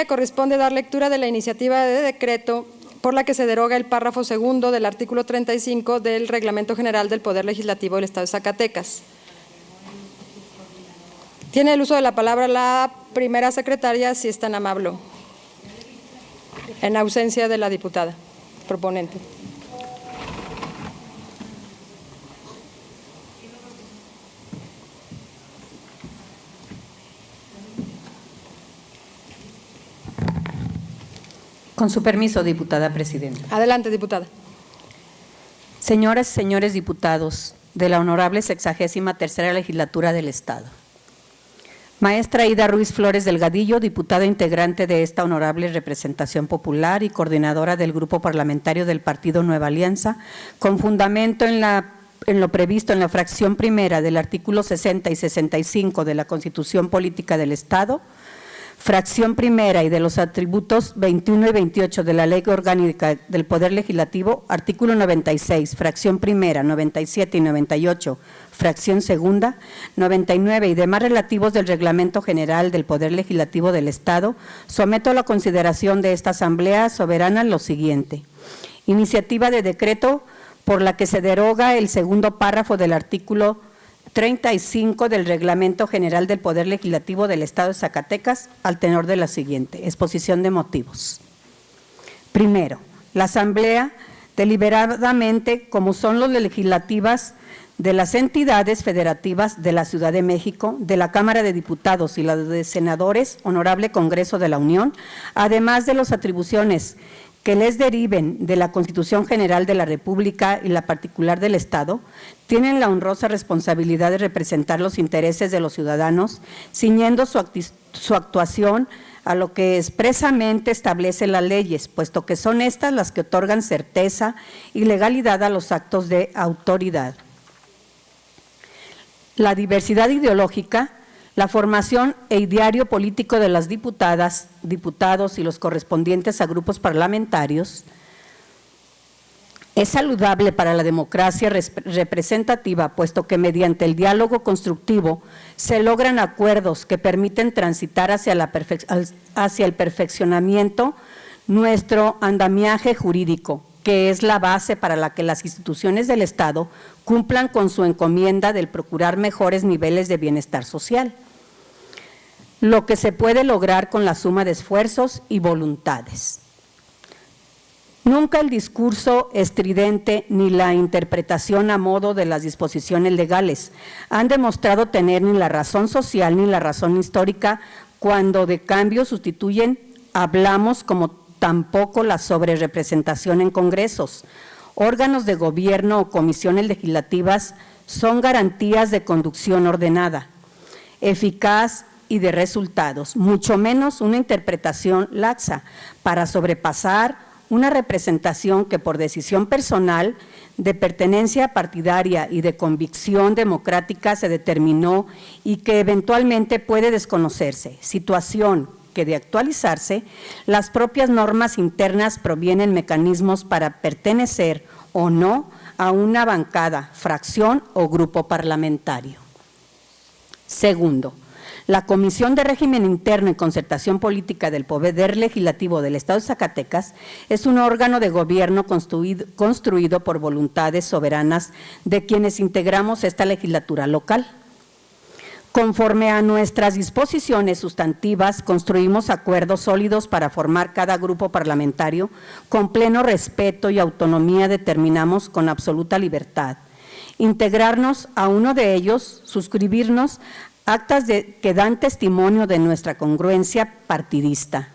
Corresponde dar lectura de la iniciativa de decreto por la que se deroga el párrafo segundo del artículo 35 del Reglamento General del Poder Legislativo del Estado de Zacatecas. Tiene el uso de la palabra la primera secretaria, si es tan amable, en ausencia de la diputada proponente. Con su permiso, diputada presidenta. Adelante, diputada. Señoras y señores diputados de la honorable 63ª Legislatura del Estado. Maestra Aida Ruiz Flores Delgadillo, diputada integrante de esta honorable representación popular y coordinadora del Grupo Parlamentario del Partido Nueva Alianza, con fundamento en lo previsto en la fracción primera del artículo 60 y 65 de la Constitución Política del Estado, fracción primera y de los atributos 21 y 28 de la Ley Orgánica del Poder Legislativo, artículo 96, fracción primera, 97 y 98, fracción segunda, 99 y demás relativos del Reglamento General del Poder Legislativo del Estado, someto a la consideración de esta Asamblea Soberana lo siguiente. Iniciativa de decreto por la que se deroga el segundo párrafo del artículo 35 del Reglamento General del Poder Legislativo del Estado de Zacatecas al tenor de la siguiente exposición de motivos. Primero, la Asamblea deliberadamente, como son las legislativas de las entidades federativas de la Ciudad de México, de la Cámara de Diputados y la de Senadores, Honorable Congreso de la Unión, además de las atribuciones que les deriven de la Constitución General de la República y la particular del Estado, tienen la honrosa responsabilidad de representar los intereses de los ciudadanos, ciñendo su actuación a lo que expresamente establecen las leyes, puesto que son estas las que otorgan certeza y legalidad a los actos de autoridad. La diversidad ideológica, la formación e ideario político de las diputadas, diputados y los correspondientes a grupos parlamentarios es saludable para la democracia representativa, puesto que mediante el diálogo constructivo se logran acuerdos que permiten transitar hacia el perfeccionamiento nuestro andamiaje jurídico, que es la base para la que las instituciones del Estado cumplan con su encomienda del procurar mejores niveles de bienestar social, lo que se puede lograr con la suma de esfuerzos y voluntades. Nunca el discurso estridente ni la interpretación a modo de las disposiciones legales han demostrado tener ni la razón social ni la razón histórica cuando de cambio sustituyen, hablamos como tampoco la sobrerepresentación en congresos, órganos de gobierno o comisiones legislativas son garantías de conducción ordenada, eficaz y de resultados, mucho menos una interpretación laxa para sobrepasar una representación que por decisión personal, de pertenencia partidaria y de convicción democrática se determinó y que eventualmente puede desconocerse, situación que de actualizarse, las propias normas internas provienen mecanismos para pertenecer o no a una bancada, fracción o grupo parlamentario. Segundo, la Comisión de Régimen Interno y Concertación Política del Poder Legislativo del Estado de Zacatecas es un órgano de gobierno construido por voluntades soberanas de quienes integramos esta legislatura local. Conforme a nuestras disposiciones sustantivas, construimos acuerdos sólidos para formar cada grupo parlamentario, con pleno respeto y autonomía determinamos con absoluta libertad. Integrarnos a uno de ellos, suscribirnos actas que dan testimonio de nuestra congruencia partidista.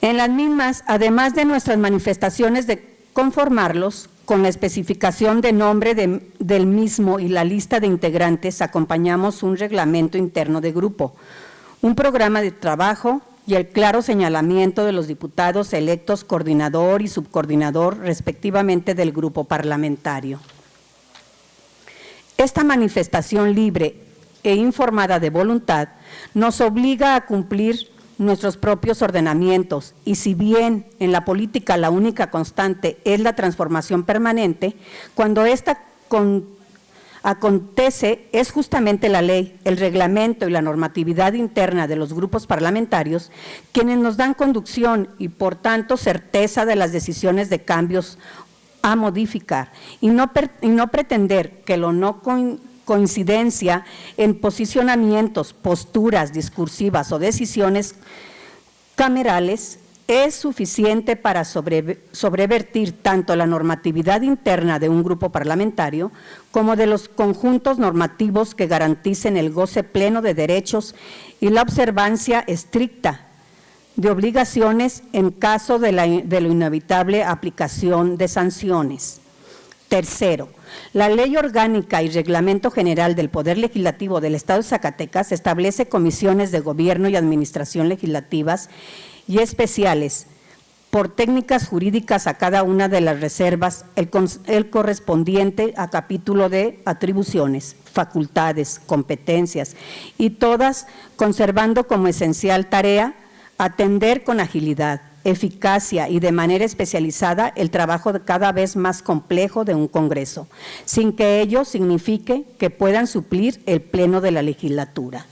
En las mismas, además de nuestras manifestaciones de conformarlos, con la especificación de nombre del mismo y la lista de integrantes, acompañamos un reglamento interno de grupo, un programa de trabajo y el claro señalamiento de los diputados electos coordinador y subcoordinador respectivamente del grupo parlamentario. Esta manifestación libre e informada de voluntad nos obliga a cumplir nuestros propios ordenamientos y si bien en la política la única constante es la transformación permanente, cuando esta Acontece, es justamente la ley, el reglamento y la normatividad interna de los grupos parlamentarios quienes nos dan conducción y, por tanto, certeza de las decisiones de cambios a modificar, y no pretender que lo no coincidencia en posicionamientos, posturas discursivas o decisiones camerales es suficiente para sobrevertir tanto la normatividad interna de un grupo parlamentario como de los conjuntos normativos que garanticen el goce pleno de derechos y la observancia estricta de obligaciones en caso de la inevitable aplicación de sanciones. Tercero, la Ley Orgánica y Reglamento General del Poder Legislativo del Estado de Zacatecas establece comisiones de gobierno y administración legislativas y especiales por técnicas jurídicas a cada una de las reservas, el correspondiente a capítulo de atribuciones, facultades, competencias, y todas conservando como esencial tarea atender con agilidad, eficacia y de manera especializada el trabajo cada vez más complejo de un Congreso, sin que ello signifique que puedan suplir el pleno de la legislatura.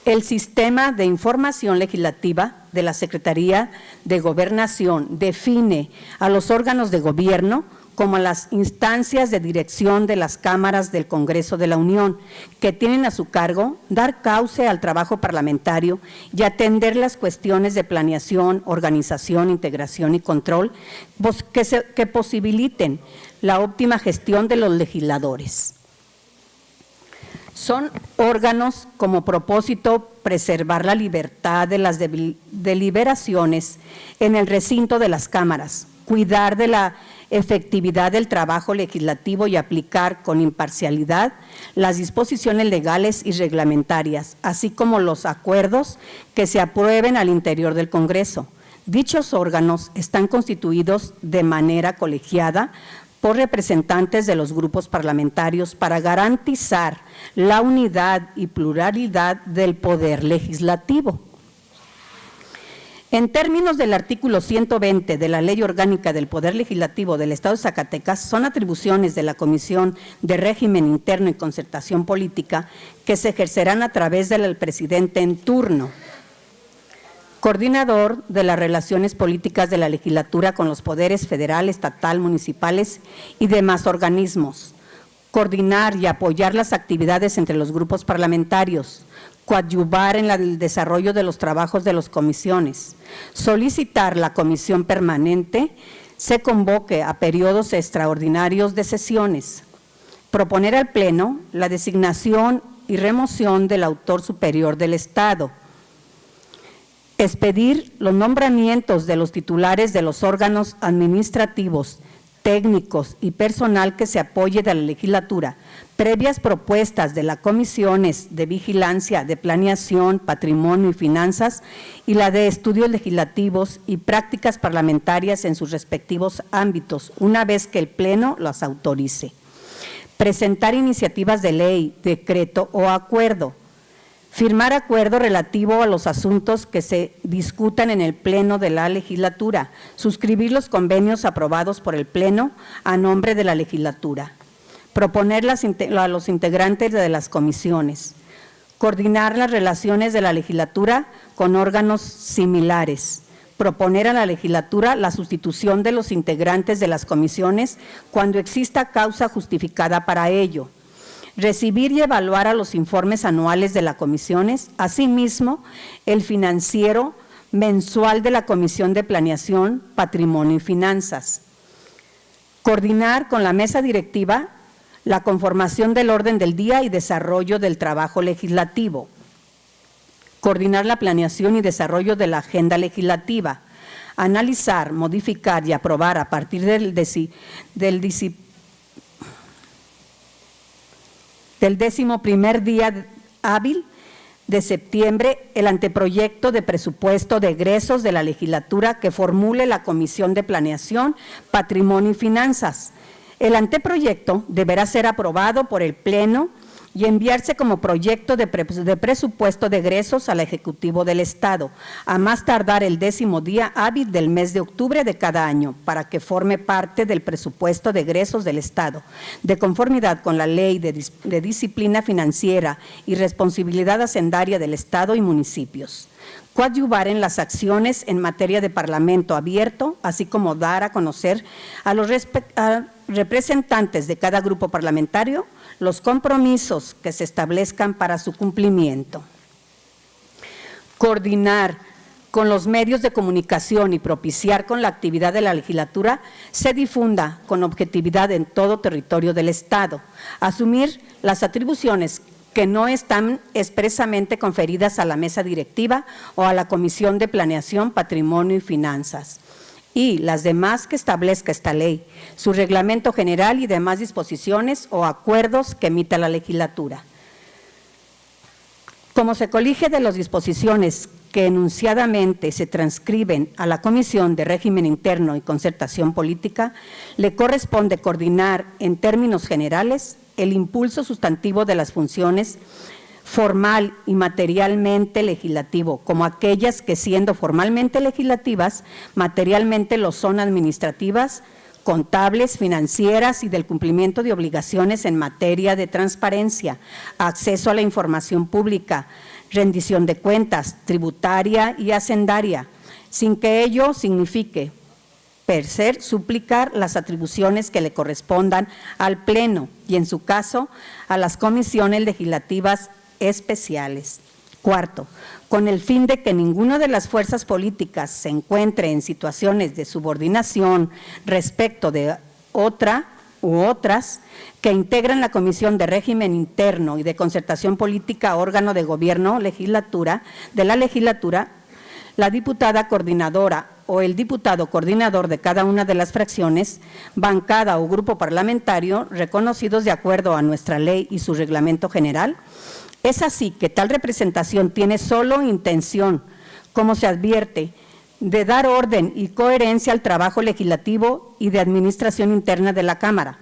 El sistema de información legislativa de la Secretaría de Gobernación define a los órganos de gobierno como las instancias de dirección de las cámaras del Congreso de la Unión, que tienen a su cargo dar cauce al trabajo parlamentario y atender las cuestiones de planeación, organización, integración y control que posibiliten la óptima gestión de los legisladores. Son órganos como propósito preservar la libertad de las deliberaciones en el recinto de las cámaras, cuidar de la efectividad del trabajo legislativo y aplicar con imparcialidad las disposiciones legales y reglamentarias, así como los acuerdos que se aprueben al interior del Congreso. Dichos órganos están constituidos de manera colegiada por representantes de los grupos parlamentarios para garantizar la unidad y pluralidad del poder legislativo. En términos del artículo 120 de la Ley Orgánica del Poder Legislativo del Estado de Zacatecas, son atribuciones de la Comisión de Régimen Interno y Concertación Política que se ejercerán a través del presidente en turno, coordinador de las relaciones políticas de la legislatura con los poderes federal, estatal, municipales y demás organismos, coordinar y apoyar las actividades entre los grupos parlamentarios, coadyuvar en el desarrollo de los trabajos de las comisiones, solicitar la comisión permanente se convoque a periodos extraordinarios de sesiones, proponer al Pleno la designación y remoción del autor superior del Estado, expedir los nombramientos de los titulares de los órganos administrativos, técnicos y personal que se apoye de la legislatura, previas propuestas de las comisiones de vigilancia, de planeación, patrimonio y finanzas y la de estudios legislativos y prácticas parlamentarias en sus respectivos ámbitos, una vez que el Pleno las autorice. Presentar iniciativas de ley, decreto o acuerdo. Firmar acuerdo relativo a los asuntos que se discutan en el Pleno de la legislatura, suscribir los convenios aprobados por el Pleno a nombre de la legislatura, proponer a los integrantes de las comisiones, coordinar las relaciones de la legislatura con órganos similares, proponer a la legislatura la sustitución de los integrantes de las comisiones cuando exista causa justificada para ello, recibir y evaluar a los informes anuales de las comisiones, asimismo el financiero mensual de la Comisión de Planeación, Patrimonio y Finanzas, coordinar con la mesa directiva la conformación del orden del día y desarrollo del trabajo legislativo, coordinar la planeación y desarrollo de la agenda legislativa, analizar, modificar y aprobar a partir del 11º día hábil de septiembre el anteproyecto de presupuesto de egresos de la legislatura que formule la Comisión de Planeación, Patrimonio y Finanzas. El anteproyecto deberá ser aprobado por el Pleno y enviarse como proyecto de presupuesto de egresos al Ejecutivo del Estado, a más tardar el 10º día hábil del mes de octubre de cada año, para que forme parte del presupuesto de egresos del Estado, de conformidad con la Ley de Disciplina Financiera y Responsabilidad Hacendaria del Estado y municipios. Coadyuvar en las acciones en materia de parlamento abierto, así como dar a conocer a los representantes de cada grupo parlamentario los compromisos que se establezcan para su cumplimiento. Coordinar con los medios de comunicación y propiciar con la actividad de la legislatura se difunda con objetividad en todo territorio del Estado. Asumir las atribuciones que no están expresamente conferidas a la mesa directiva o a la Comisión de Planeación, Patrimonio y Finanzas, y las demás que establezca esta ley, su reglamento general y demás disposiciones o acuerdos que emita la legislatura. Como se colige de las disposiciones que enunciadamente se transcriben a la Comisión de Régimen Interno y Concertación Política, le corresponde coordinar en términos generales el impulso sustantivo de las funciones formal y materialmente legislativo, como aquellas que siendo formalmente legislativas, materialmente lo son administrativas, contables, financieras y del cumplimiento de obligaciones en materia de transparencia, acceso a la información pública, rendición de cuentas, tributaria y hacendaria, sin que ello signifique per se suplicar las atribuciones que le correspondan al Pleno y, en su caso, a las comisiones legislativas especiales. Cuarto, con el fin de que ninguna de las fuerzas políticas se encuentre en situaciones de subordinación respecto de otra u otras que integran la Comisión de Régimen Interno y de Concertación Política, órgano de gobierno de la legislatura, la diputada coordinadora o el diputado coordinador de cada una de las fracciones, bancada o grupo parlamentario reconocidos de acuerdo a nuestra ley y su reglamento general. Es así que tal representación tiene solo intención, como se advierte, de dar orden y coherencia al trabajo legislativo y de administración interna de la Cámara,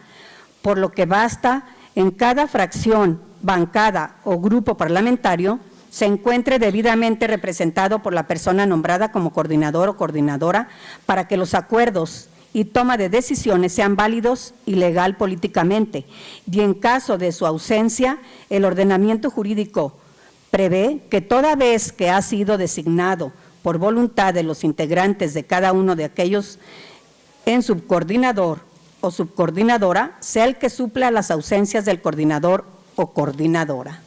por lo que basta en cada fracción, bancada o grupo parlamentario se encuentre debidamente representado por la persona nombrada como coordinador o coordinadora para que los acuerdos y toma de decisiones sean válidos y legal políticamente, y en caso de su ausencia, el ordenamiento jurídico prevé que toda vez que ha sido designado por voluntad de los integrantes de cada uno de aquellos en subcoordinador o subcoordinadora, sea el que supla las ausencias del coordinador o coordinadora.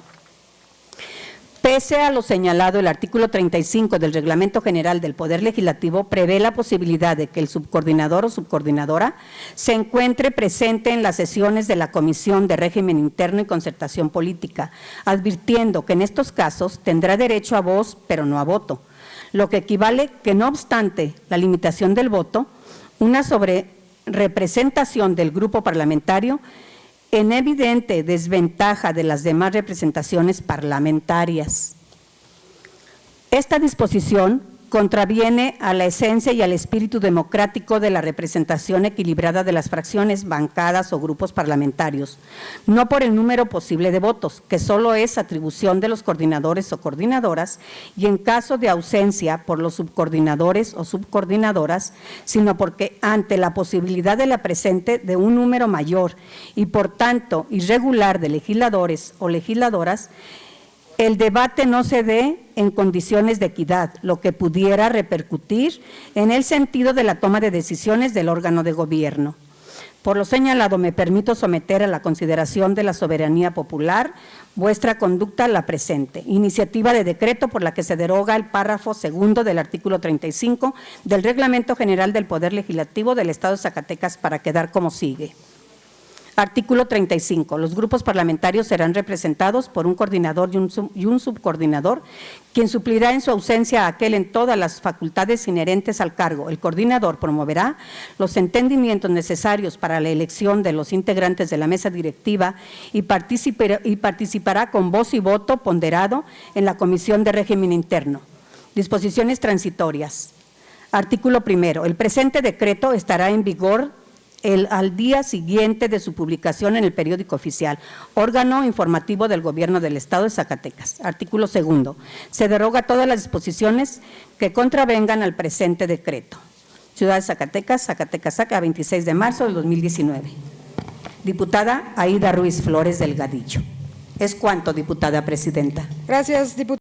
Pese a lo señalado, el artículo 35 del Reglamento General del Poder Legislativo prevé la posibilidad de que el subcoordinador o subcoordinadora se encuentre presente en las sesiones de la Comisión de Régimen Interno y Concertación Política, advirtiendo que en estos casos tendrá derecho a voz, pero no a voto, lo que equivale que, no obstante la limitación del voto, una sobrerepresentación del grupo parlamentario en evidente desventaja de las demás representaciones parlamentarias. Esta disposición contraviene a la esencia y al espíritu democrático de la representación equilibrada de las fracciones, bancadas o grupos parlamentarios, no por el número posible de votos, que solo es atribución de los coordinadores o coordinadoras, y en caso de ausencia por los subcoordinadores o subcoordinadoras, sino porque ante la posibilidad de la presente de un número mayor y por tanto irregular de legisladores o legisladoras, el debate no se dé en condiciones de equidad, lo que pudiera repercutir en el sentido de la toma de decisiones del órgano de gobierno. Por lo señalado, me permito someter a la consideración de la soberanía popular vuestra conducta la presente, iniciativa de decreto por la que se deroga el párrafo segundo del artículo 35 del Reglamento General del Poder Legislativo del Estado de Zacatecas, para quedar como sigue. Artículo 35. Los grupos parlamentarios serán representados por un coordinador y un subcoordinador, quien suplirá en su ausencia a aquel en todas las facultades inherentes al cargo. El coordinador promoverá los entendimientos necesarios para la elección de los integrantes de la mesa directiva y participará con voz y voto ponderado en la Comisión de Régimen Interno. Disposiciones transitorias. Artículo 1. El presente decreto estará en vigor al día siguiente de su publicación en el periódico oficial, órgano informativo del Gobierno del Estado de Zacatecas. Artículo 2. Se deroga todas las disposiciones que contravengan al presente decreto. Ciudad de Zacatecas, Zacatecas, 26 de marzo del 2019. Diputada Aída Ruiz Flores Delgadillo. Es cuanto, diputada presidenta. Gracias, diputada.